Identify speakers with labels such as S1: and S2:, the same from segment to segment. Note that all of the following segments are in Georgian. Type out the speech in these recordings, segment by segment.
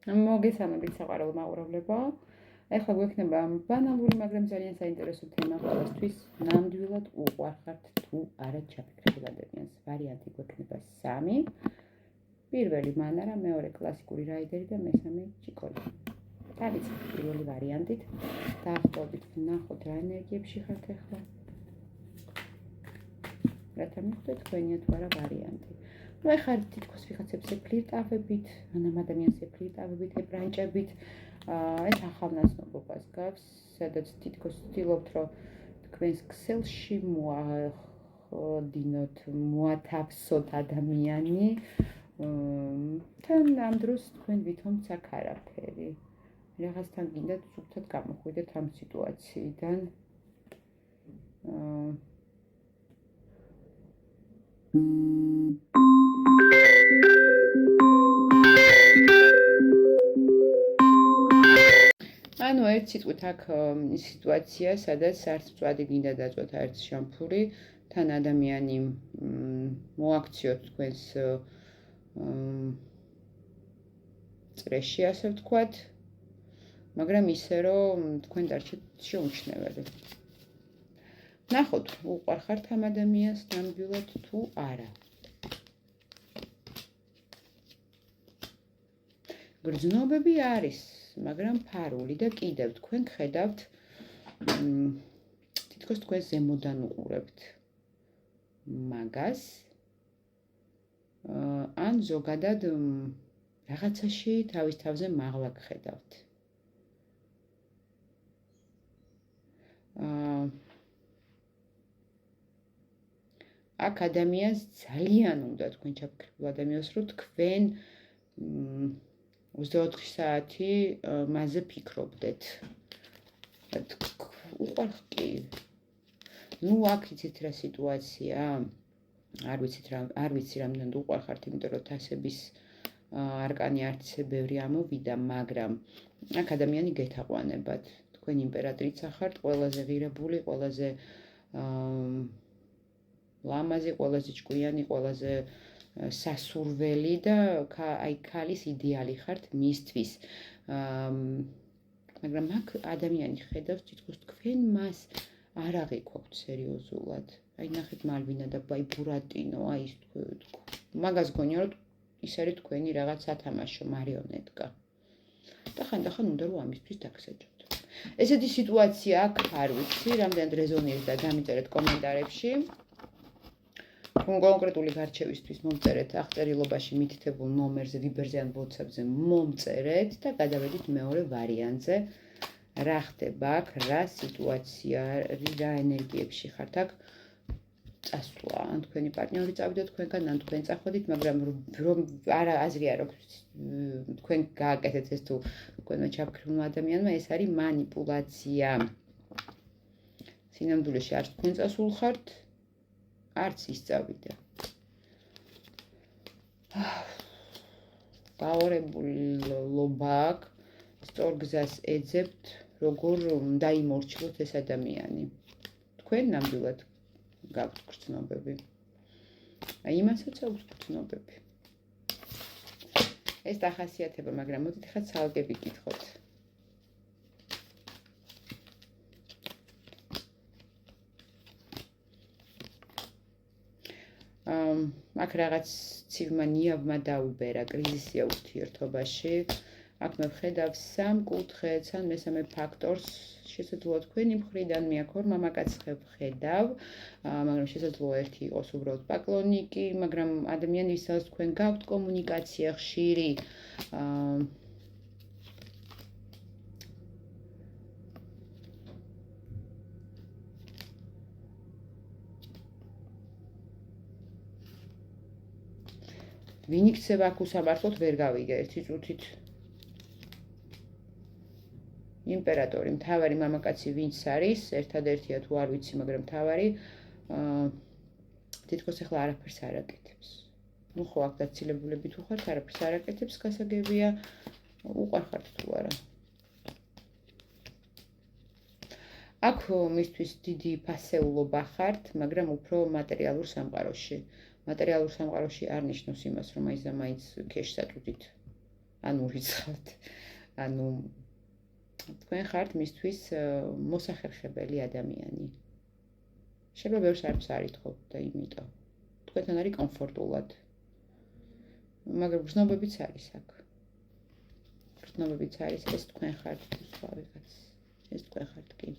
S1: მოგესალმებით საყვარელ მაყურებლებო. ეხლა გვექნება ბანალური, მაგრამ ძალიან საინტერესო თემა ყველასთვის. ნამდვილად უყვარხართ თუ არა ჩაფიქრებულ ადამიანს. ვარიანტი გვექნება 3. პირველი მანარა, მეორე კლასიკური რაიდერი და მესამე ჩიკოლი. დავიწყოთ პირველი ვარიანტით. დაახლოებით ვნახოთ რა ენერგიებში ხართ ეხლა. რათა მიხვდეთ თქვენია თუ არა ვარიანტი. ну ეხლა თითქოს ვიღაცებს ეფლირტავებით, ანამ ადამიანს ეფლირტავებით, ებრანჭებით, ეს ახალნაცნობობას გავს, სადაც თითქოს ვცდილობთ, რომ თქვენს ქსელში მოახდინოთ, მოათავსოთ ადამიანი, თან ამ დროს თქვენ ვითომთ აქ არაფერი. რაღაცთან გინდათ სუფთად გამოხვიდეთ ამ სიტუაციიდან. ანუ ერთ სიტყვით აქ სიტუაცია, სადაც არც მწვადი გინდა დაწვათ, არც შამფური, თან ადამიანი მოაქციოთ თქვენს წრეში, ასე ვთქვათ, მაგრამ ისე, რომ თქვენ დარჩეთ შეუმჩნეველი. ნახოთ, უყვარხართ ამ ადამიანს ნამდვილად თუ არა. გრძნობები არის, მაგრამ ფარული და კიდევ თქვენ ხედავთ, თითქოს თქვენ ზემოდან უყურებთ მაგას, ან ზოგადად რაღაცაში თავის თავზე მაღლა გხედავთ. აქ ადამიანს ძალიან უნდა თქვენ ჩაფიქრებულ ადამიანს, რომ თქვენ 24 საათი მასზე ფიქრობდეთ. უყვარხი. ну აქ იცით რა სიტუაცია? არ ვიცი რამდენად უყვარხართ, იმიტომ რომ თასების არკანი არც ისე ბევრი ამოვიდა, მაგრამ აქ ადამიანი გეთაყვანებათ. თქვენ იმპერატრიცა ხართ, ყველაზე ღირებული, ყველაზე ლამაზი, ყველაზე ჭკვიანი, ყველაზე სასურველი და აი ქალის იდეალი ხართ მისთვის. მაგრამ აქ ადამიანი ხედავს თითქოს თქვენ მას არ აღიქვთ სერიოზულად. აი ნახეთ მალვინა და აი ბურატინო, აი ის მაგას გონია რომ ის არის თქვენი რაღაც სათამაშო მარიონეტკა. და ხანდახან უნდა რომ ამისთვის დაგსაჯოთ. ესეთი სიტუაცია აქ არ ვიცი, რამდენად რეზონირებს და დამიწერეთ კომენტარებში. კონკრეტული გარჩევისთვის მომწერეთ აღწერილობაში მითითებულ ნომერზე, ვიბერზე ან WhatsApp-ზე მომწერეთ და გადავედით მეორე ვარიანტზე. რა ხდება აქ, რა სიტუაცია, რა ენერგიებში ხართ აქ წასვლა, ან თქვენი პარტნიორი წავიდა თქვენგან, ან თქვენ წახვედით, მაგრამ რომ არა აზრი არ აქვს თქვენ გააკეთეთ ეს თუ თქვენმა ჩაფიქრებულმა ადამიანმა, ეს არის მანიპულაცია. სინამდვილეში არც თქვენ წასულ ხართ, არც ის წავიდა. გაორებულობა აქ, სწორ გზას ეძებთ, როგორ დაიმორჩილოთ ეს ადამიანი. თქვენ ნამდვილად გაქვთ გრძნობები. აი იმასაც აქვს გრძნობები. ეს დახასიათება, მაგრამ მოდით ხა ცალკე ვიკითხოთ. აქ რაღაც ცივმა ნიავმა დაუბერა, კრიზისია ურთიერთობაში. აქ მე ვხედავ 3 კუთხეს, ან მესამე ფაქტორს, შესაძლოა თქვენი მხრიდან მე აქ ორ მამაკაცს ვხედავ, მაგრამ შესაძლოა ერთი იყოს უბრალოდ პაკლონიკი, მაგრამ ადამიანი ვისაც თქვენ გაქვთ კომუნიკაცია ხშირი, ვინ იქცევა აქ უსამართლოდ ვერ გავიგე ერთი წუთით. იმპერატორი, მთავარი მამაკაცი ვინც არის, ერთადერთია თუ არ ვიცი, მაგრამ მთავარი თითქოს ახლა არაფერს არ აკეთებს. ну ხო აქ დაცილებულები თუ ხართ, არაფერს არ აკეთებს, გასაგებია, უყვარხართ თუ არა. აქ მისთვის დიდი ფასეულობა ხართ, მაგრამ უფრო მატერიალურ სამყაროში. მატერიალურ სამყაროში არ ნიშნავს იმას, რომ აი ზამაიც ქეშს ატვდით. ან ურიცხავთ. ანუ თქვენ ხართ მისთვის მოსახერხებელი ადამიანი. შეიძლება ბევრს არც არ ითხოვთ და იმიტომ თქვენთან არის კომფორტულად. მაგრამ გრძნობებიც არის აქ. გრძნობებიც არის, ეს თქვენ ხართ სხვა ვიღაც. ეს თქვენ ხართ კი.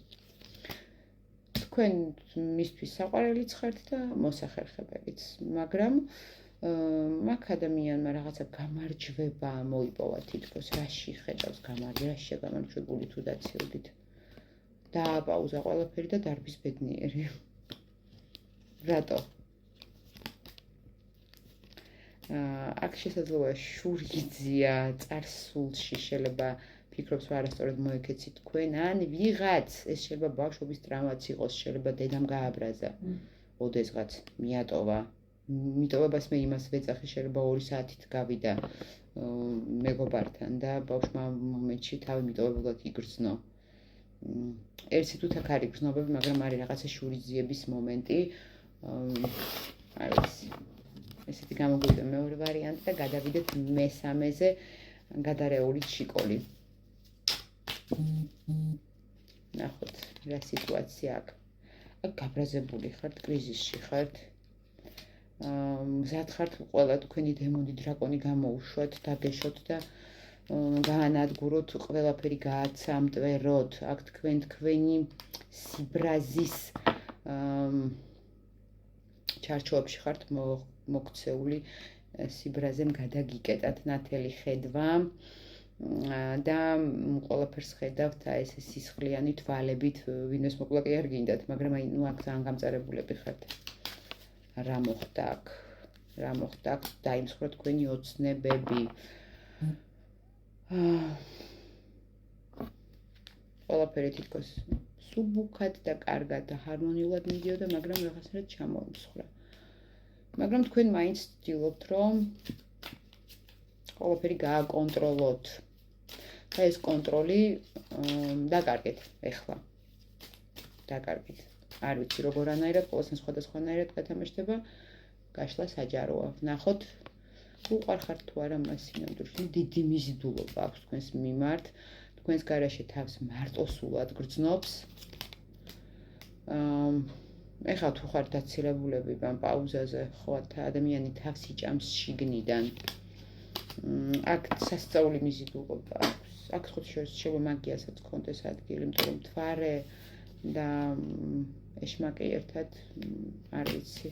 S1: თქვენ მისთვის საყვარელის ხართ და მოსახერხებელიც, მაგრამ მაგ ადამიანმა რაღაცა გამარჯვება მოიპოვა თითქოს, რაში ხედავს რაშია გამარჯვებული თუ დაცილდით. დააპაუზა ყველაფერი და დარბის ბედნიერი. რატო? აქ შესაძლოა შური იწია წარსულში, შეიძლება ფიქრობს რომ არასწორად მოეკეცით თქვენ, ან ვიღაც, ეს შეიძლება ბავშვობის ტრავმაც იყოს, შეიძლება დედამ გააბრაზა, ოდესღაც მიატოვა. მიტოვებას მე იმას ვეძახი, შეიძლება 2 საათით გავიდა მეგობართან და ბავშვმა მომენტში თავი მიტოვებულად იგრძნო. ერთი თუ აქ არის გრძნობები, მაგრამ არის რაღაცა შურიძიების მომენტი. არ ვიცი. ესეთი გამოგვიდა მეორე ვარიანტი და გადავიდეთ მესამეზე, გადარეული ჩიკოლი. ნახოთ, რა სიტუაცია აქ. აქ გაბრაზებული ხართ, კრიზისში ხართ. მზად ხართ ყველა თქვენი დემონი დრაკონი გამოუშვათ, დაგეშოთ და გაანადგუროთ, ყველაფერი გააცამტვეროთ. აქ თქვენი სიბრაზის ჩარჩოებში ხართ მოქცეული, სიბრაზემ გადაგიკეტათ ნათელი ხედვა და ყველაფერს ხედავთ ეს სისხლიანი თვალებით, ვინმეს მოკლა კი არ გინდათ, მაგრამ აი ნუ აქ ძალიან გამწარებულები ხართ. რა მოხდა აქ? რა მოხდა აქ? დაიმსხვრა თქვენი ოცნებები. ყველაფერი თითქოს სუბუქად და კარგად და ჰარმონიულად მიდიოდა, მაგრამ რაღაცნაირად ჩამოიმსხვრა. მაგრამ თქვენ მაინც ვცდილობთ, რომ ყველაფერი გააკონტროლოთ. და ეს კონტროლი დაკარგეთ ეხლა. დაკარგეთ. არ ვიცი როგორანაირად, ყოველთვის სხვადასხვანაირად გათამაშდება, გაშლა საჯაროა. ნახოთ, უყვარ ხართ თუ არა მას სინამდვილეში. დიდი მიზიდულობა აქვს თქვენს მიმართ, თქვენს გარეშე თავს მარტოსულად გრძნობს. ეხლა თუ ხართ დაცილებულები ამ პაუზაზე, ხო, ადამიანი თავს იჭამს შიგნიდან. აქ სასწაული მიზიდულობა აქვს. აქ შეიძლება მაგიასაც გქონდეს ადგილი, იმიტომ რომ მთვარე და ეშმაკი ერთად, არ ვიცი.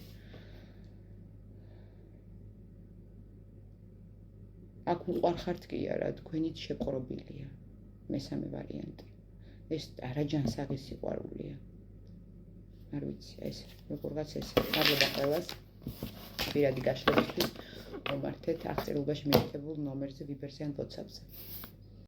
S1: აქ უყვარ ხართ კი არა, თქვენით შეპყრობილია. მესამე ვარიანტი. ეს არაჯანსაღი სიყვარულია. არ ვიცი, ეს როგორღაც ეს. მადლობა ყველას. პირადი გაშლებისთვის მომართეთ აღწერილობაში მითითებულ ნომერზე, ვიბერზე ან WhatsApp-ზე.